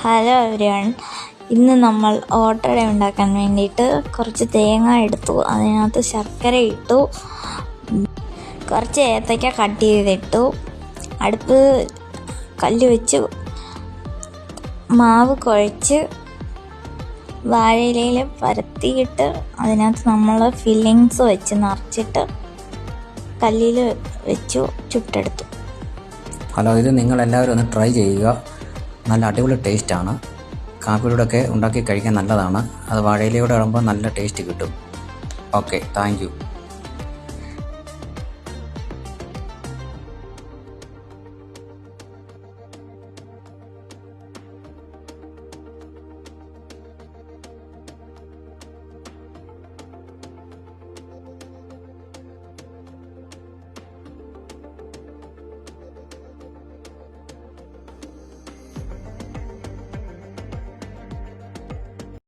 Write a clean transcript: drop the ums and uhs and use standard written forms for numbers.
Hello everyone, ഇന്ന് നമ്മൾ ഓട്ടട ഉണ്ടാക്കാൻ വേണ്ടിയിട്ട് കുറച്ച് തേങ്ങ എടുത്തു, അതിനകത്ത് ശർക്കര ഇട്ടു, കുറച്ച് ഏത്തയ്ക്ക കട്ട് ചെയ്തിട്ടു, അടുപ്പ് കല്ല് വെച്ച് മാവ് കുഴച്ച് വാഴയിലയിൽ പരത്തിയിട്ട് അതിനകത്ത് നമ്മൾ ഫില്ലിങ്സ് വെച്ച് നിറച്ചിട്ട് കല്ലിൽ വെച്ചു ചുട്ടെടുത്തു. ഹലോ, ഇത് നിങ്ങളെല്ലാവരും ഒന്ന് ട്രൈ ചെയ്യുക. നല്ല അടിപൊളി ടേസ്റ്റാണ്. കാപ്പിലൂടെയൊക്കെ ഉണ്ടാക്കി കഴിക്കാൻ നല്ലതാണ്. അത് വാഴയിലയോടെ ആകുമ്പോൾ നല്ല ടേസ്റ്റ് കിട്ടും. Okay, thank you.